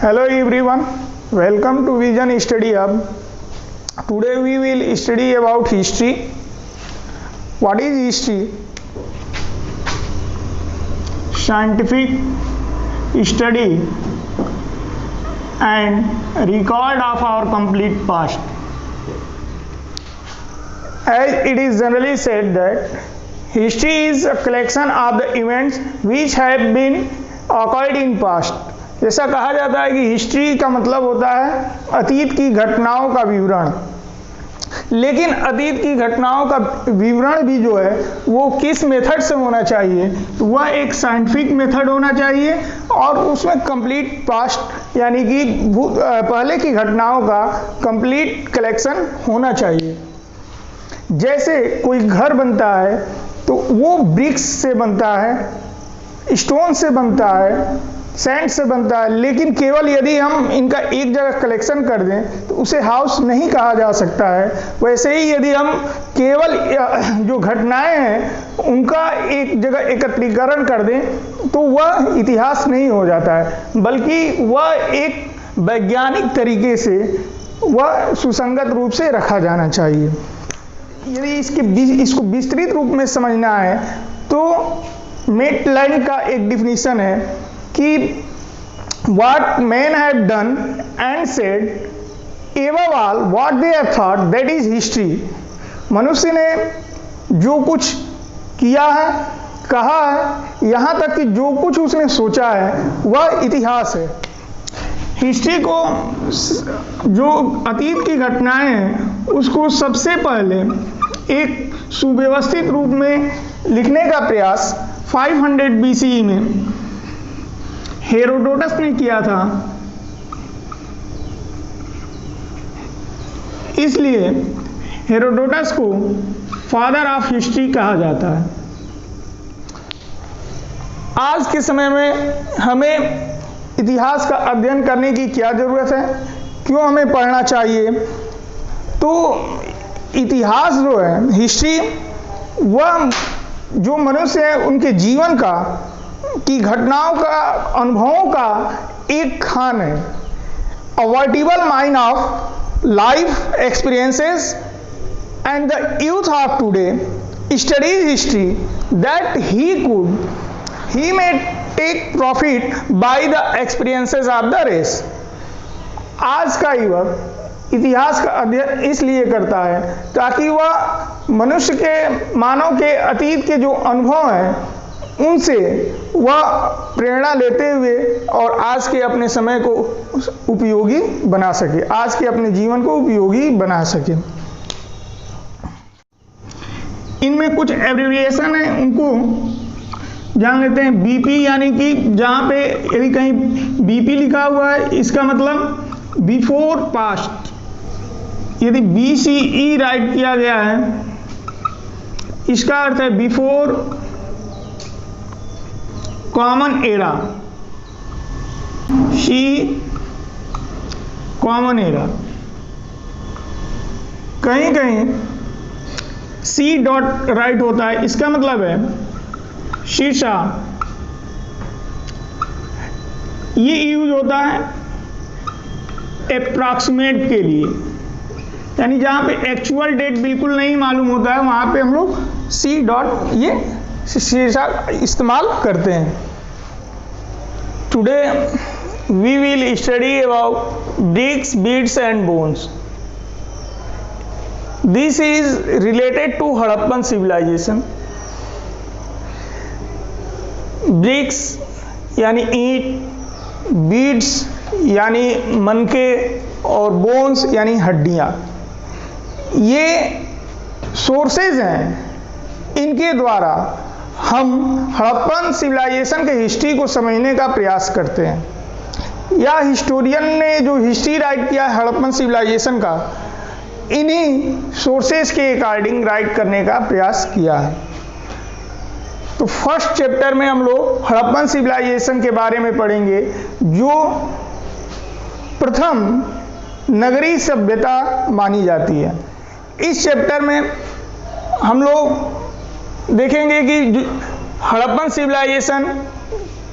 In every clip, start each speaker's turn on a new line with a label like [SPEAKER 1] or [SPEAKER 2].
[SPEAKER 1] Hello everyone, welcome to Vision Study Hub. Today we will study about history. What is history? Scientific study and record of our complete past. As it is generally said that history is a collection of the events which have been occurred in past. जैसा कहा जाता है कि history का मतलब होता है अतीत की घटनाओं का विवरण, लेकिन अतीत की घटनाओं का विवरण भी जो है वो किस मेथड से होना चाहिए, तो वह एक साइंटिफिक मेथड होना चाहिए और उसमें कंप्लीट पास्ट यानी कि पहले की घटनाओं का कंप्लीट कलेक्शन होना चाहिए। जैसे कोई घर बनता है तो वो ब्रिक्स से बनता है, स्टोन से बनता है, सैंड से बनता है, लेकिन केवल यदि हम इनका एक जगह कलेक्शन कर दें तो उसे हाउस नहीं कहा जा सकता है। वैसे ही यदि हम केवल जो घटनाएं हैं उनका एक जगह एकत्रीकरण कर दें तो वह इतिहास नहीं हो जाता है, बल्कि वह एक वैज्ञानिक तरीके से वह सुसंगत रूप से रखा जाना चाहिए। यदि इसको विस्तृत रूप में समझना है तो मेटलैंड का एक डिफिनीशन है कि what men have done and said, above all what they have thought, that is history। मनुष्य ने जो कुछ किया है, कहा है, यहाँ तक कि जो कुछ उसने सोचा है वह इतिहास है। हिस्ट्री को जो अतीत की घटनाएं हैं उसको सबसे पहले एक सुव्यवस्थित रूप में लिखने का प्रयास 500 BCE में हेरोडोटस ने किया था। इसलिए हेरोडोटस को फादर ऑफ हिस्ट्री कहा जाता है। आज के समय में हमें इतिहास का अध्ययन करने की क्या ज़रूरत है, क्यों हमें पढ़ना चाहिए? तो इतिहास जो है, हिस्ट्री, वह जो मनुष्य है उनके जीवन का की घटनाओं का, अनुभवों का एक खान है। A veritable mine of life experiences and the youth of today studies history that he may take profit by the experiences of the race. आज का युवक इतिहास का अध्ययन इसलिए करता है ताकि वह मनुष्य के, मानव के अतीत के जो अनुभव हैं उनसे वह प्रेरणा लेते हुए और आज के अपने समय को उपयोगी बना सके, आज के अपने जीवन को उपयोगी बना सके। इनमें कुछ एब्रिविएशन है, उनको जान लेते हैं। बीपी यानी कि जहाँ पे यदि कहीं बीपी लिखा हुआ है इसका मतलब बिफोर पास्ट। यदि बीसीई राइट किया गया है इसका अर्थ है before common era, common era. कहीं कहीं सी डॉट राइट होता है, इसका मतलब है शीर्षा। ये यूज होता है अप्रॉक्सीमेट के लिए, यानी जहाँ पे एक्चुअल डेट बिल्कुल नहीं मालूम होता है वहाँ पे हम लोग सी डॉट ये शीर्षा इस्तेमाल करते हैं। Today we will study about bricks, beads and bones. This is related to Harappan civilization. bricks यानी ईंट, beads यानी मनके और bones यानी हड्डियाँ। ये सोर्सेज हैं, इनके द्वारा हम हड़प्पन सिविलाइजेशन के हिस्ट्री को समझने का प्रयास करते हैं। या हिस्टोरियन ने जो हिस्ट्री राइट किया है हड़प्पन सिविलाइजेशन का, इन्हीं सोर्सेज के अकॉर्डिंग राइट करने का प्रयास किया है। तो फर्स्ट चैप्टर में हम लोग हड़प्पन सिविलाइजेशन के बारे में पढ़ेंगे, जो प्रथम नगरीय सभ्यता मानी जाती है। इस चैप्टर में हम लोग देखेंगे कि हड़प्पन सिविलाइजेशन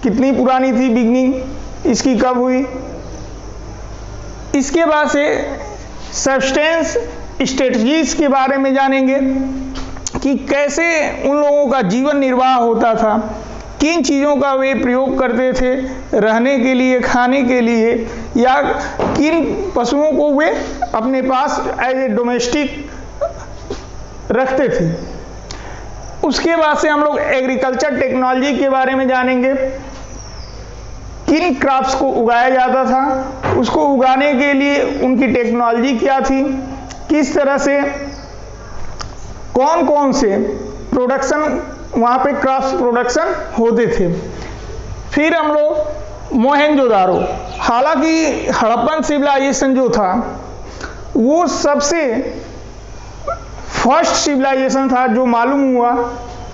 [SPEAKER 1] कितनी पुरानी थी, बिगनिंग इसकी कब हुई, इसके बाद से सब्सटेंस स्ट्रेटजीज के बारे में जानेंगे कि कैसे उन लोगों का जीवन निर्वाह होता था, किन चीज़ों का वे प्रयोग करते थे रहने के लिए, खाने के लिए, या किन पशुओं को वे अपने पास एज ए डोमेस्टिक रखते थे। उसके बाद से हम लोग एग्रीकल्चर टेक्नोलॉजी के बारे में जानेंगे, किन क्रॉप्स को उगाया जाता था, उसको उगाने के लिए उनकी टेक्नोलॉजी क्या थी, किस तरह से कौन कौन से प्रोडक्शन वहाँ पे क्रॉप्स प्रोडक्शन होते थे। फिर हम लोग मोहनजोदारो, हालांकि हड़प्पन सिविलाइजेशन जो था वो सबसे फर्स्ट सिविलाइजेशन था जो मालूम हुआ,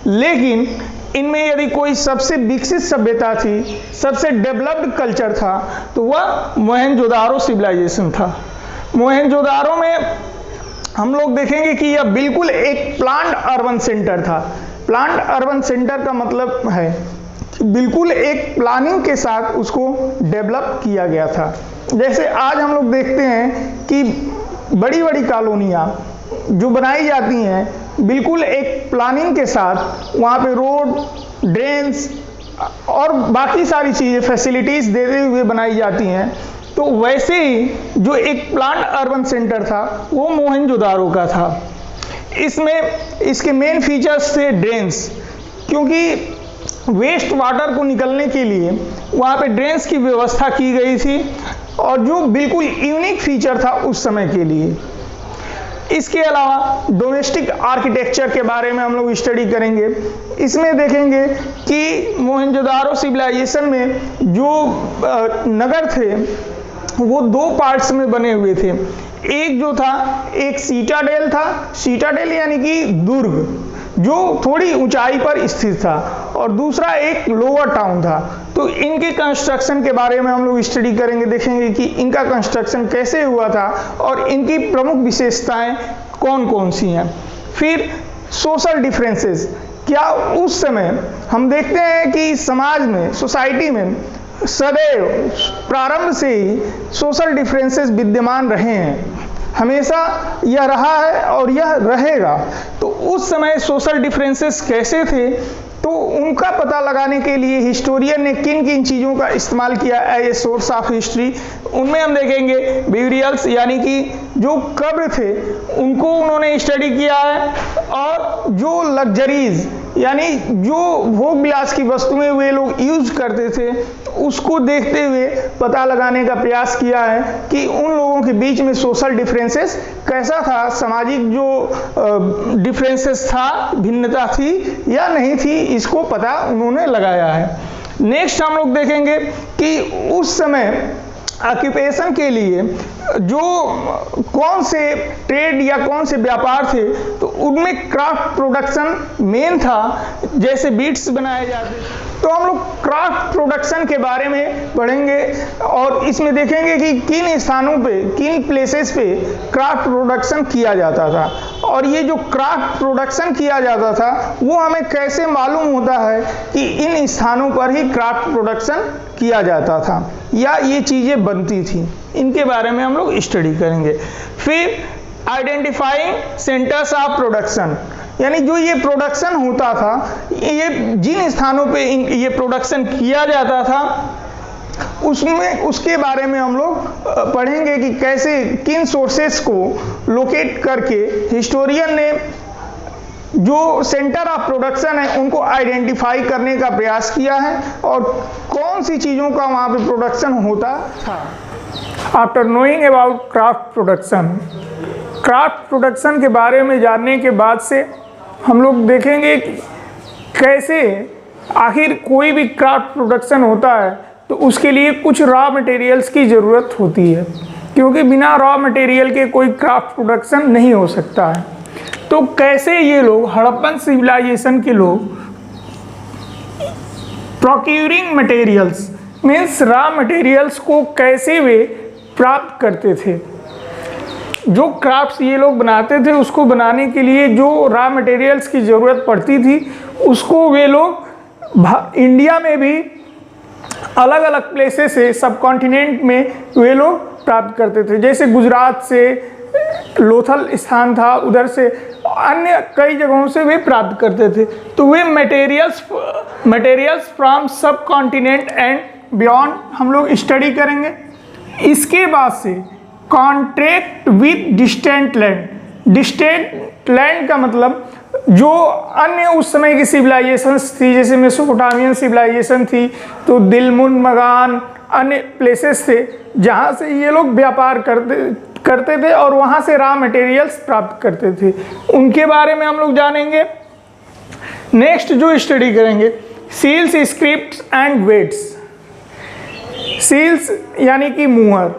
[SPEAKER 1] लेकिन इनमें यदि कोई सबसे विकसित सभ्यता थी, सबसे डेवलप्ड कल्चर था, तो वह मोहनजोदारो सिविलाइजेशन था। मोहनजोदारो में हम लोग देखेंगे कि यह बिल्कुल एक प्लान्ड अर्बन सेंटर था। प्लान्ड अर्बन सेंटर का मतलब है कि बिल्कुल एक प्लानिंग के साथ उसको डेवलप किया गया था। जैसे आज हम लोग देखते हैं कि बड़ी बड़ी कॉलोनियाँ जो बनाई जाती हैं बिल्कुल एक प्लानिंग के साथ, वहाँ पे रोड, ड्रेन्स और बाकी सारी चीज़ें फैसिलिटीज़ देते हुए बनाई जाती हैं। तो वैसे ही जो एक प्लान्ड अर्बन सेंटर था वो मोहनजोदारो का था। इसमें इसके मेन फीचर्स थे ड्रेन्स, क्योंकि वेस्ट वाटर को निकलने के लिए वहाँ पे ड्रेन्स की व्यवस्था की गई थी, और जो बिल्कुल यूनिक फीचर था उस समय के लिए। इसके अलावा डोमेस्टिक आर्किटेक्चर के बारे में हम लोग स्टडी करेंगे। इसमें देखेंगे कि मोहनजोदारो सिविलाइजेशन में जो नगर थे वो दो पार्ट्स में बने हुए थे। एक जो था, एक सीटाडेल था, सीटाडेल यानी कि दुर्ग जो थोड़ी ऊंचाई पर स्थित था, और दूसरा एक लोअर टाउन था। तो इनके कंस्ट्रक्शन के बारे में हम लोग स्टडी करेंगे, देखेंगे कि इनका कंस्ट्रक्शन कैसे हुआ था और इनकी प्रमुख विशेषताएं कौन कौन सी हैं। फिर सोशल डिफरेंसेस, क्या उस समय हम देखते हैं कि समाज में, सोसाइटी में सदैव प्रारंभ से ही सोशल डिफरेंसेस विद्यमान रहे हैं, हमेशा यह रहा है और यह रहेगा। तो उस समय सोशल डिफरेंसेस कैसे थे, तो उनका पता लगाने के लिए हिस्टोरियन ने किन किन चीज़ों का इस्तेमाल किया as a source of history, उनमें हम देखेंगे ब्यूरियल्स यानी कि जो कब्र थे उनको उन्होंने स्टडी किया है, और जो लग्जरीज यानी जो भोग विलास की वस्तुएं वे लोग यूज करते थे उसको देखते हुए पता लगाने का प्रयास किया है कि उन लोगों के बीच में सोशल डिफरेंसेस कैसा था, सामाजिक जो डिफरेंसेस था, भिन्नता थी या नहीं थी, इसको पता उन्होंने लगाया है। नेक्स्ट हम लोग देखेंगे कि उस समय ऑक्यूपेशन के लिए जो कौन से ट्रेड या कौन से व्यापार थे, तो उनमें क्राफ्ट प्रोडक्शन मेन था, जैसे बीड्स बनाए जाते थे। तो हम लोग क्राफ्ट प्रोडक्शन के बारे में पढ़ेंगे और इसमें देखेंगे कि किन स्थानों पे, किन प्लेसेस पे क्राफ्ट प्रोडक्शन किया जाता था, और ये जो क्राफ्ट प्रोडक्शन किया जाता था वो हमें कैसे मालूम होता है कि इन स्थानों पर ही क्राफ्ट प्रोडक्शन किया जाता था या ये चीज़ें बनती थी। इनके बारे में हम लोग स्टडी करेंगे। फिर आइडेंटिफाइंग सेंटर्स ऑफ प्रोडक्शन, यानी जो ये प्रोडक्शन होता था, ये जिन स्थानों पे ये प्रोडक्शन किया जाता था उसमें, उसके बारे में हम लोग पढ़ेंगे कि कैसे किन सोर्सेस को लोकेट करके हिस्टोरियन ने जो सेंटर ऑफ प्रोडक्शन है उनको आइडेंटिफाई करने का प्रयास किया है और कौन सी चीज़ों का वहाँ पे प्रोडक्शन होता था। After knowing about craft production, craft production के बारे में जानने के बाद से हम लोग देखेंगे कि कैसे आखिर कोई भी क्राफ्ट प्रोडक्शन होता है तो उसके लिए कुछ रॉ मटेरियल्स की ज़रूरत होती है, क्योंकि बिना रॉ मटेरियल के कोई क्राफ्ट प्रोडक्शन नहीं हो सकता है। तो कैसे ये लोग, हड़प्पन सिविलाइजेशन के लोग, procuring materials means raw materials को कैसे वे प्राप्त करते थे। जो क्राफ्ट्स ये लोग बनाते थे उसको बनाने के लिए जो रॉ मटेरियल्स की ज़रूरत पड़ती थी उसको वे लोग इंडिया में भी अलग अलग प्लेसेस से सब कॉन्टिनेंट में वे लोग प्राप्त करते थे। जैसे गुजरात से लोथल स्थान था, उधर से अन्य कई जगहों से वे प्राप्त करते थे। तो वे मटेरियल्स फ्रॉम सब कॉन्टिनेंट एंड बियॉन्ड हम लोग स्टडी करेंगे। इसके बाद से contract with distant land. Distant land का मतलब जो अन्य उस समय की सिविलाइजेशंस थी, जैसे मेसोपोटामियन सिविलाइजेशन थी, तो दिलमुन मगान अन्य प्लेसेस थे जहाँ से ये लोग व्यापार करते थे और वहाँ से रॉ मटेरियल्स प्राप्त करते थे, उनके बारे में हम लोग जानेंगे। नेक्स्ट जो स्टडी करेंगे, seals, scripts and weights. Seals यानी कि मुहर,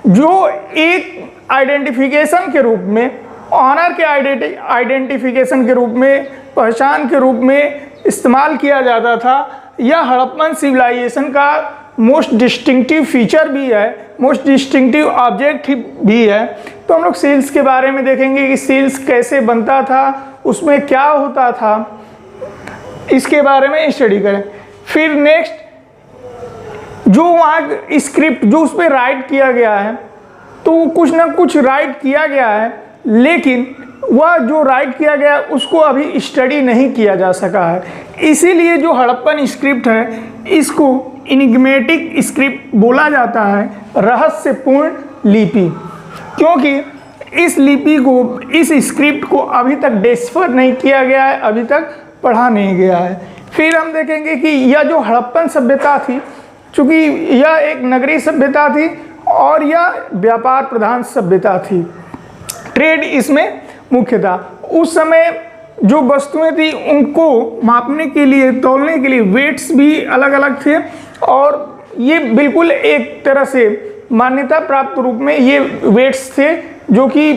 [SPEAKER 1] जो एक आइडेंटिफिकेशन के रूप में, ऑनर के आइडेंटिफिकेशन के रूप में, पहचान के रूप में इस्तेमाल किया जाता था। यह हड़प्पन सिविलाइजेशन का मोस्ट डिस्टिंक्टिव फीचर भी है, मोस्ट डिस्टिंक्टिव ऑब्जेक्ट भी है। तो हम लोग सील्स के बारे में देखेंगे कि सील्स कैसे बनता था, उसमें क्या होता था, इसके बारे में स्टडी करें। फिर नेक्स्ट जो वहाँ स्क्रिप्ट जो उस पर राइट किया गया है, तो कुछ ना कुछ राइट किया गया है, लेकिन वह जो राइट किया गया उसको अभी स्टडी नहीं किया जा सका है। इसीलिए जो हड़प्पन स्क्रिप्ट है इसको इनिग्मेटिक स्क्रिप्ट बोला जाता है, रहस्यपूर्ण लिपि, क्योंकि इस लिपि को, इस स्क्रिप्ट को अभी तक डिस्कवर नहीं किया गया है, अभी तक पढ़ा नहीं गया है। फिर हम देखेंगे कि यह जो हड़प्पन सभ्यता थी, चूँकि यह एक नगरीय सभ्यता थी और यह व्यापार प्रधान सभ्यता थी, ट्रेड इसमें मुख्य था। उस समय जो वस्तुएं थी उनको मापने के लिए, तौलने के लिए वेट्स भी अलग अलग थे और ये बिल्कुल एक तरह से मान्यता प्राप्त रूप में ये वेट्स थे जो कि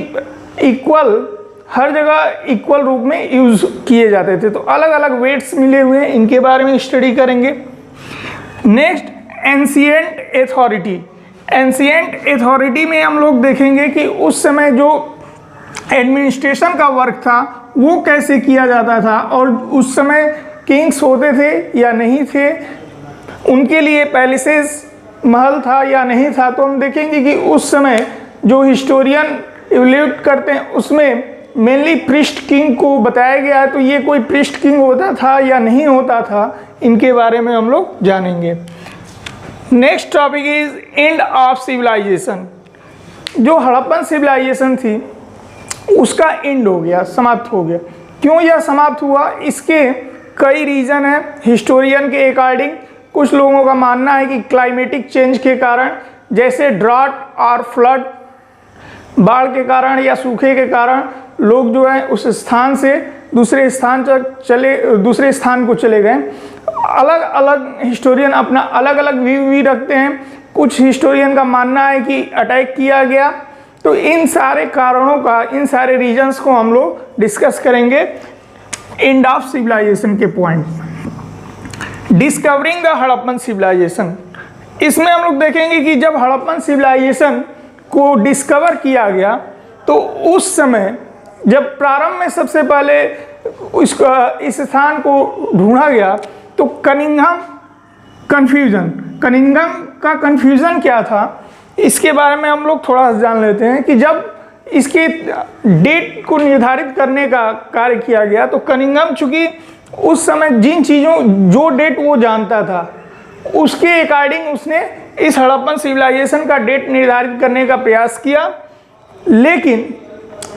[SPEAKER 1] इक्वल, हर जगह इक्वल रूप में यूज़ किए जाते थे। तो अलग अलग वेट्स मिले हुए हैं, इनके बारे में स्टडी करेंगे। Next, ancient authority. Ancient authority में हम लोग देखेंगे कि उस समय जो एडमिनिस्ट्रेशन का वर्क था वो कैसे किया जाता था और उस समय किंग्स होते थे या नहीं थे, उनके लिए पैलेसेस, महल था या नहीं था। तो हम देखेंगे कि उस समय जो हिस्टोरियन इवैल्यूएट करते हैं उसमें मेनली प्रिस्ट किंग को बताया गया है। तो ये कोई प्रिस्ट किंग होता था या नहीं होता था, इनके बारे में हम लोग जानेंगे। Next topic is end of civilization. जो हड़प्पन सिविलाइजेशन थी उसका एंड हो गया, समाप्त हो गया। क्यों यह समाप्त हुआ, इसके कई रीज़न हैं हिस्टोरियन के अकॉर्डिंग। कुछ लोगों का मानना है कि क्लाइमेटिक चेंज के कारण, जैसे ड्रॉट और फ्लड, बाढ़ के कारण या सूखे के कारण लोग जो है उस स्थान से दूसरे स्थान को चले गए। अलग अलग हिस्टोरियन अपना अलग अलग व्यू भी रखते हैं। कुछ हिस्टोरियन का मानना है कि अटैक किया गया। तो इन सारे कारणों का, इन सारे रीजंस को हम लोग डिस्कस करेंगे एंड ऑफ सिविलाइजेशन के point. Discovering the Harappan civilization, इसमें हम लोग देखेंगे कि जब हड़प्पन सिविलाइजेशन को डिस्कवर किया गया तो उस समय जब प्रारंभ में सबसे पहले इस स्थान को ढूंढा गया तो कनिंघम का कन्फ्यूज़न क्या था, इसके बारे में हम लोग थोड़ा जान लेते हैं। कि जब इसके डेट को निर्धारित करने का कार्य किया गया तो कनिंघम चूँकि उस समय जिन चीज़ों, जो डेट वो जानता था उसके अकॉर्डिंग उसने इस हड़प्पन सिविलाइजेशन का डेट निर्धारित करने का प्रयास किया, लेकिन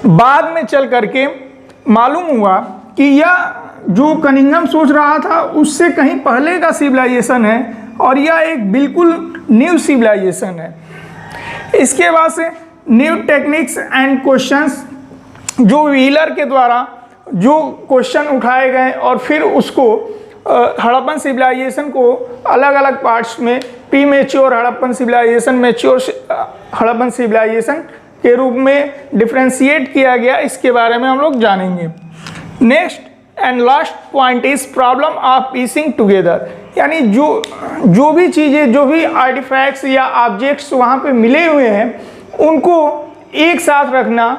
[SPEAKER 1] बाद में चल करके मालूम हुआ कि यह जो कनिंघम सोच रहा था उससे कहीं पहले का सिविलाइजेशन है और यह एक बिल्कुल न्यू सिविलाइजेशन है। इसके बाद से न्यू टेक्निक्स एंड क्वेश्चंस, जो व्हीलर के द्वारा जो क्वेश्चन उठाए गए और फिर उसको हड़प्पन सिविलाइजेशन को अलग अलग पार्ट्स में, pre mature Harappan civilization, mature Harappan civilization के रूप में डिफ्रेंशिएट किया गया, इसके बारे में हम लोग जानेंगे। Next and last point is problem of piecing together, यानी जो भी चीज़ें, जो भी आर्टिफैक्ट्स या ऑब्जेक्ट्स वहाँ पे मिले हुए हैं उनको एक साथ रखना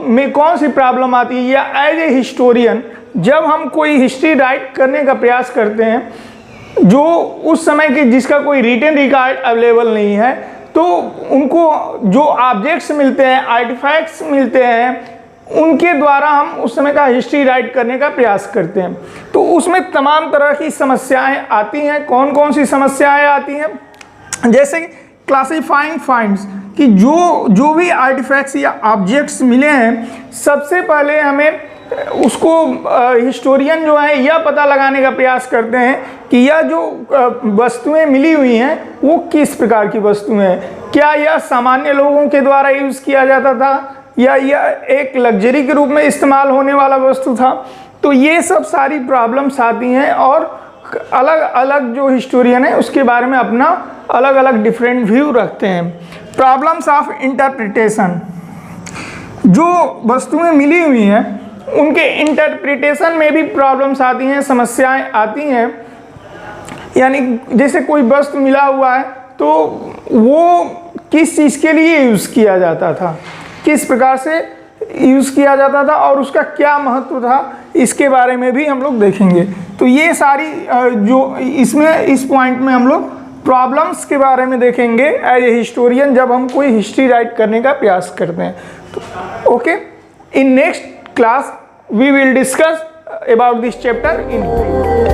[SPEAKER 1] में कौन सी प्रॉब्लम आती है, या एज ए हिस्टोरियन जब हम कोई हिस्ट्री राइट करने का प्रयास करते हैं जो उस समय के जिसका कोई रिटन रिकॉर्ड अवेलेबल नहीं है, तो उनको जो ऑब्जेक्ट्स मिलते हैं, आर्टिफैक्ट्स मिलते हैं, उनके द्वारा हम उस समय का हिस्ट्री राइट करने का प्रयास करते हैं। तो उसमें तमाम तरह की समस्याएं आती हैं। कौन कौन सी समस्याएं आती हैं? जैसे क्लासिफाइंग फाइंड्स, कि जो भी आर्टिफैक्ट्स या ऑब्जेक्ट्स मिले हैं, सबसे पहले हमें उसको हिस्टोरियन जो है यह पता लगाने का प्रयास करते हैं कि यह जो वस्तुएं मिली हुई हैं वो किस प्रकार की वस्तुएं हैं। क्या यह सामान्य लोगों के द्वारा यूज़ किया जाता था या यह एक लग्जरी के रूप में इस्तेमाल होने वाला वस्तु था? तो ये सब सारी प्रॉब्लम्स आती हैं और अलग अलग जो हिस्टोरियन है उसके बारे में अपना अलग अलग डिफरेंट व्यू रखते हैं। प्रॉब्लम्स ऑफ इंटरप्रिटेशन, जो वस्तुएं मिली हुई हैं उनके इंटरप्रिटेशन में भी प्रॉब्लम्स आती हैं, समस्याएं आती हैं। यानी जैसे कोई वस्तु मिला हुआ है तो वो किस चीज़ के लिए यूज़ किया जाता था, किस प्रकार से यूज़ किया जाता था और उसका क्या महत्व था, इसके बारे में भी हम लोग देखेंगे। तो ये सारी जो इसमें इस पॉइंट में हम लोग प्रॉब्लम्स के बारे में देखेंगे एज ए हिस्टोरियन, जब हम कोई हिस्ट्री राइट करने का प्रयास करते हैं। तो okay, in next class we will discuss about this chapter in detail.